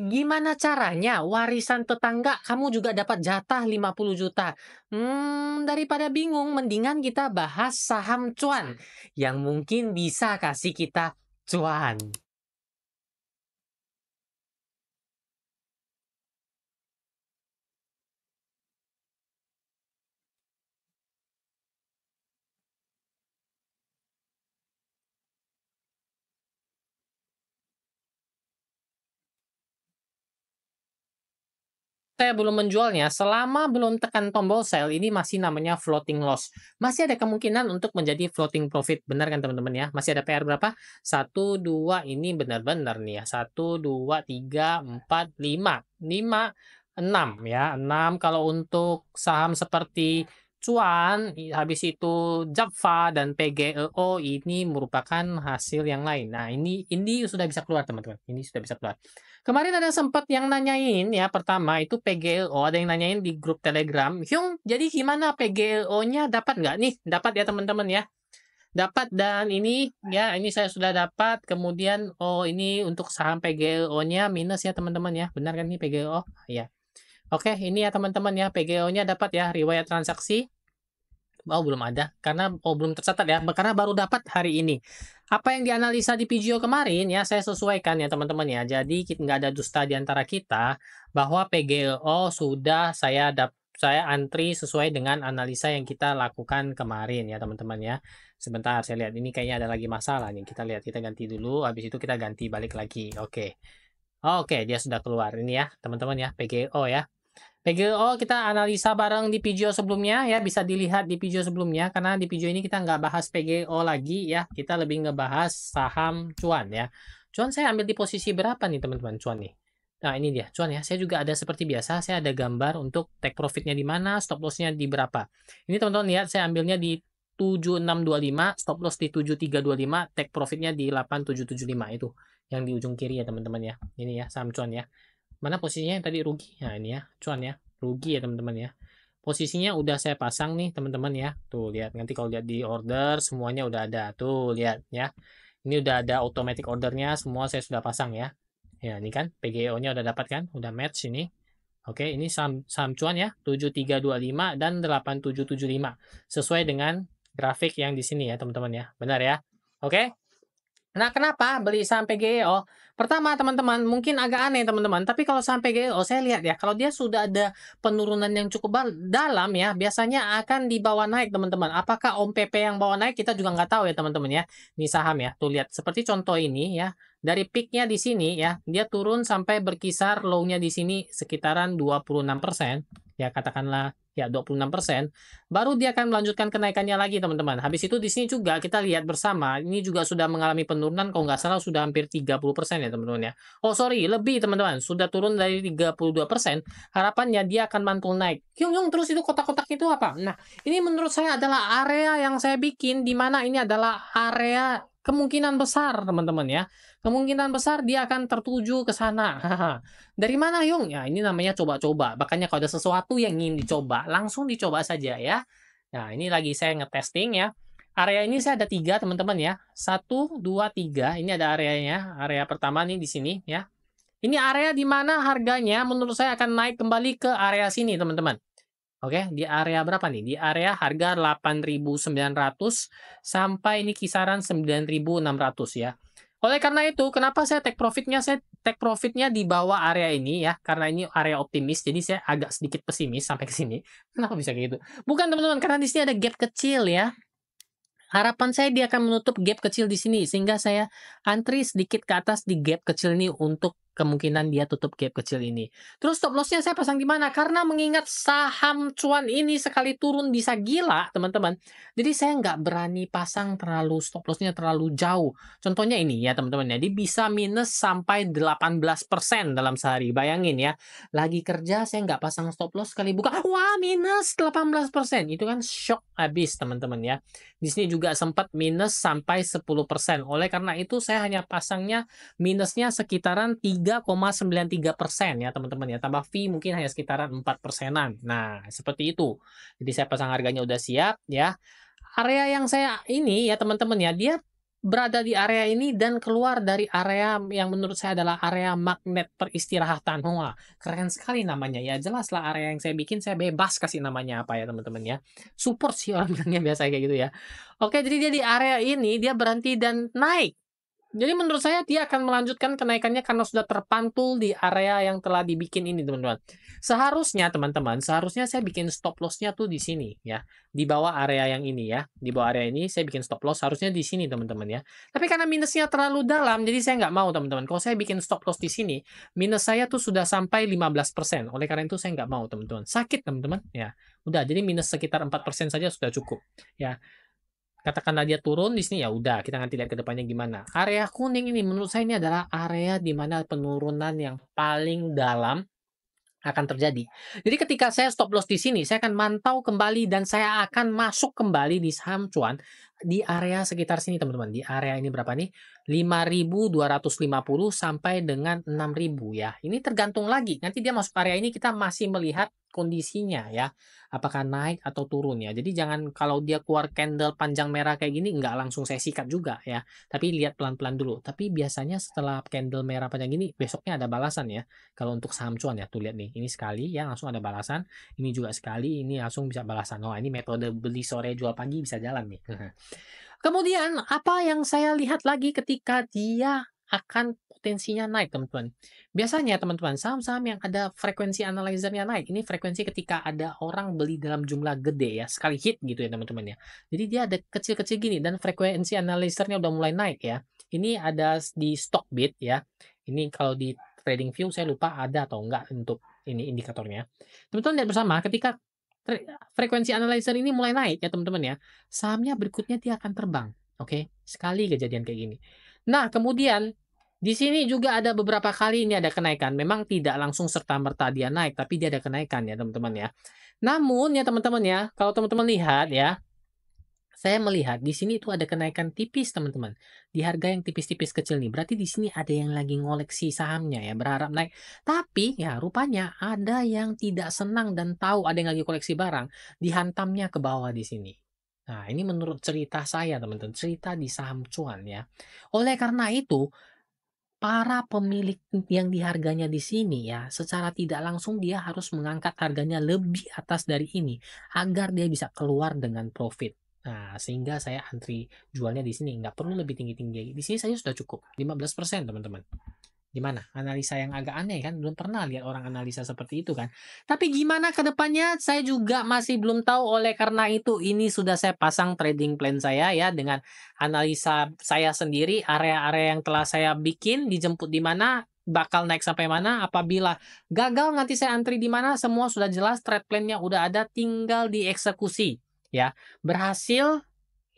Gimana caranya warisan tetangga kamu juga dapat jatah 50 juta? Daripada bingung, mendingan kita bahas saham cuan yang mungkin bisa kasih kita cuan. Saya belum menjualnya, selama belum tekan tombol sell, ini masih namanya floating loss. Masih ada kemungkinan untuk menjadi floating profit, benar kan teman-teman ya? Masih ada PR berapa? Satu 2 ini benar-benar nih ya. Satu 2 3 4 5 5 6 ya. 6 kalau untuk saham seperti Cuan, habis itu Japfa dan PGEO ini merupakan hasil yang lain. Nah, ini sudah bisa keluar teman-teman. Ini sudah bisa keluar. Kemarin ada sempat yang nanyain ya, pertama itu PGLO, ada yang nanyain di grup Telegram, "Hyung, jadi gimana PGLO-nya dapat nggak?" Nih, dapat ya teman-teman ya. Dapat dan ini ya, ini saya sudah dapat. Kemudian, oh ini untuk saham PGLO-nya minus ya teman-teman ya. Benar kan nih PGLO? Iya. Oke, ini ya teman-teman ya, PGLO-nya dapat ya, riwayat transaksi. Oh, belum ada, karena belum tercatat ya, karena baru dapat hari ini. Apa yang dianalisa di Pijio kemarin ya, saya sesuaikan ya teman-teman ya. Jadi nggak ada dusta di antara kita, bahwa PGLO sudah saya antri sesuai dengan analisa yang kita lakukan kemarin ya teman-teman ya. Sebentar saya lihat, ini kayaknya ada lagi masalah nih. Kita lihat, kita ganti dulu, habis itu kita ganti balik lagi. Oke. Oke, dia sudah keluar ini ya teman-teman ya, PGO ya. PGO kita analisa bareng di video sebelumnya ya, bisa dilihat di video sebelumnya, karena di video ini kita nggak bahas PGO lagi ya, kita lebih ngebahas saham cuan ya. Cuan saya ambil di posisi berapa nih teman-teman cuan nih? Nah ini dia cuan ya, saya juga ada seperti biasa, saya ada gambar untuk take profitnya di mana, stop lossnya di berapa. Ini teman-teman lihat, saya ambilnya di 7625, stop loss di 7325, take profitnya di 8775 itu, yang di ujung kiri ya teman-teman ya. Ini ya saham cuan ya. Mana posisinya yang tadi rugi? Nah, ini ya, cuan ya. Rugi ya, teman-teman ya. Posisinya udah saya pasang nih, teman-teman ya. Tuh, lihat. Nanti kalau lihat di order, semuanya udah ada. Tuh, lihat ya. Ini udah ada automatic ordernya, semua saya sudah pasang ya. Ya, ini kan PGO-nya udah dapat kan? Udah match ini. Oke, ini saham, saham cuan ya, 7325 dan 8775. Sesuai dengan grafik yang di sini ya, teman-teman ya. Benar ya? Oke? Nah, kenapa beli saham PGEO? Pertama, teman-teman, mungkin agak aneh, teman-teman. Tapi kalau saham PGEO, saya lihat ya, kalau dia sudah ada penurunan yang cukup dalam ya, biasanya akan dibawa naik, teman-teman. Apakah Om PP yang bawa naik, kita juga nggak tahu ya, teman-teman ya. Ini saham ya, tuh lihat. Seperti contoh ini ya, dari peaknya di sini ya, dia turun sampai berkisar low-nya di sini sekitaran 26%. Ya, katakanlah ya 26%. Baru dia akan melanjutkan kenaikannya lagi teman-teman. Habis itu di sini juga kita lihat bersama, ini juga sudah mengalami penurunan kalau nggak salah sudah hampir 30% ya teman-teman ya. Oh sorry, lebih teman-teman, sudah turun dari 32%. Harapannya dia akan mantul naik. Yung yung terus itu kotak-kotak itu apa? Nah, ini menurut saya adalah area yang saya bikin di mana ini adalah area kemungkinan besar teman-teman ya. Kemungkinan besar dia akan tertuju ke sana. Dari mana Yung? Ya ini namanya coba-coba. Makanya kalau ada sesuatu yang ingin dicoba, langsung dicoba saja ya. Nah ini lagi saya ngetesting ya. Area ini saya ada tiga teman-teman ya. Satu, dua, tiga. Ini ada areanya. Area pertama nih di sini ya. Ini area di mana harganya menurut saya akan naik kembali ke area sini teman-teman. Oke, di area berapa nih? Di area harga 8.900 sampai ini kisaran 9.600 ya. Oleh karena itu, kenapa saya take profitnya? Saya take profitnya di bawah area ini ya, karena ini area optimis, jadi saya agak sedikit pesimis sampai ke sini. Kenapa bisa kayak gitu? Bukan teman-teman, karena di sini ada gap kecil ya. Harapan saya dia akan menutup gap kecil di sini, sehingga saya antri sedikit ke atas di gap kecil ini untuk kemungkinan dia tutup gap kecil ini. Terus stop loss-nya saya pasang di mana? Karena mengingat saham cuan ini sekali turun bisa gila, teman-teman. Jadi saya nggak berani pasang terlalu stop loss-nya terlalu jauh. Contohnya ini ya, teman-teman ya. Dia bisa minus sampai 18% dalam sehari. Bayangin ya, lagi kerja saya nggak pasang stop loss sekali buka, wah minus 18%. Itu kan shock habis, teman-teman ya. Di sini juga sempat minus sampai 10%. Oleh karena itu saya hanya pasangnya minusnya sekitaran 3,93% ya teman-teman ya. Tambah fee mungkin hanya sekitaran 4%-an. Nah, seperti itu. Jadi saya pasang harganya udah siap ya. Area yang saya ini ya teman-teman ya, dia berada di area ini dan keluar dari area yang menurut saya adalah area magnet peristirahatan. Wah, keren sekali namanya ya. Jelaslah area yang saya bikin, saya bebas kasih namanya apa ya teman-teman ya. Support sih orang bilangnya biasa kayak gitu ya. Oke, jadi dia di area ini dia berhenti dan naik. Jadi menurut saya dia akan melanjutkan kenaikannya karena sudah terpantul di area yang telah dibikin ini, teman-teman. Seharusnya teman-teman, seharusnya saya bikin stop loss-nya tuh di sini ya, di bawah area yang ini ya. Di bawah area ini saya bikin stop loss harusnya di sini, teman-teman ya. Tapi karena minusnya terlalu dalam, jadi saya nggak mau, teman-teman. Kalau saya bikin stop loss di sini, minus saya tuh sudah sampai 15%. Oleh karena itu saya nggak mau, teman-teman. Sakit, teman-teman, ya. Udah, jadi minus sekitar 4% saja sudah cukup, ya. Katakanlah dia turun di sini, ya udah kita nanti lihat ke depannya gimana. Area kuning ini menurut saya ini adalah area di mana penurunan yang paling dalam akan terjadi. Jadi ketika saya stop loss di sini, saya akan mantau kembali dan saya akan masuk kembali di saham cuan di area sekitar sini, teman-teman. Di area ini berapa nih? 5.250 sampai dengan 6.000 ya. Ini tergantung lagi. Nanti dia masuk area ini kita masih melihat kondisinya ya. Apakah naik atau turun ya. Jadi jangan kalau dia keluar candle panjang merah kayak gini nggak langsung saya sikat juga ya. Tapi lihat pelan-pelan dulu. Tapi biasanya setelah candle merah panjang gini besoknya ada balasan ya. Kalau untuk saham cuan ya, tuh lihat nih, ini sekali ya langsung ada balasan, ini juga sekali, ini langsung bisa balasan. Oh, ini metode beli sore jual pagi bisa jalan nih. Kemudian apa yang saya lihat lagi ketika dia akan potensinya naik, teman-teman. Biasanya teman-teman, saham-saham yang ada frekuensi analyzer-nya naik, ini frekuensi ketika ada orang beli dalam jumlah gede ya, sekali hit gitu ya teman-teman ya. Jadi dia ada kecil-kecil gini dan frekuensi analyzer-nya udah mulai naik ya. Ini ada di Stockbit ya. Ini kalau di TradingView saya lupa ada atau enggak untuk ini indikatornya. Teman-teman lihat bersama ketika frekuensi analyzer ini mulai naik ya teman-teman ya, sahamnya berikutnya dia akan terbang. Oke, sekali kejadian kayak gini. Nah, kemudian di sini juga ada beberapa kali ini ada kenaikan. Memang tidak langsung serta-merta dia naik, tapi dia ada kenaikan ya teman-teman ya. Namun ya teman-teman ya, kalau teman-teman lihat ya, saya melihat di sini itu ada kenaikan tipis, teman-teman. Di harga yang tipis-tipis kecil nih. Berarti di sini ada yang lagi ngoleksi sahamnya ya, berharap naik. Tapi ya rupanya ada yang tidak senang dan tahu ada yang lagi koleksi barang, dihantamnya ke bawah di sini. Nah, ini menurut cerita saya, teman-teman, cerita di saham cuan ya. Oleh karena itu, para pemilik yang di harganya di sini ya, secara tidak langsung dia harus mengangkat harganya lebih atas dari ini agar dia bisa keluar dengan profit. Nah, sehingga saya antri jualnya di sini nggak perlu lebih tinggi-tinggi. Di sini saya sudah cukup 15%, teman-teman. Gimana? Analisa yang agak aneh kan? Belum pernah lihat orang analisa seperti itu kan? Tapi gimana ke depannya? Saya juga masih belum tahu. Oleh karena itu, ini sudah saya pasang trading plan saya ya dengan analisa saya sendiri, area-area yang telah saya bikin, dijemput di mana, bakal naik sampai mana. Apabila gagal nanti saya antri di mana, semua sudah jelas, trade plan-nya udah ada, tinggal dieksekusi ya. Berhasil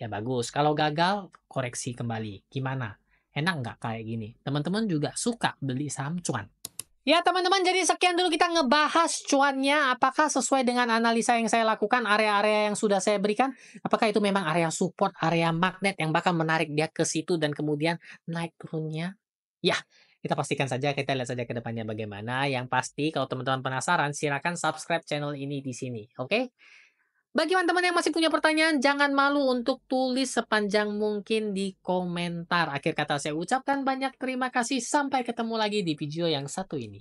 ya bagus. Kalau gagal, koreksi kembali. Gimana? Enak nggak kayak gini? Teman-teman juga suka beli saham cuan. Ya teman-teman, jadi sekian dulu kita ngebahas cuannya. Apakah sesuai dengan analisa yang saya lakukan, area-area yang sudah saya berikan? Apakah itu memang area support, area magnet yang bakal menarik dia ke situ dan kemudian naik turunnya? Ya, kita pastikan saja, kita lihat saja ke depannya bagaimana. Yang pasti kalau teman-teman penasaran, silakan subscribe channel ini di sini. Oke? Bagi teman-teman yang masih punya pertanyaan, jangan malu untuk tulis sepanjang mungkin di komentar. Akhir kata saya ucapkan banyak terima kasih. Sampai ketemu lagi di video yang satu ini.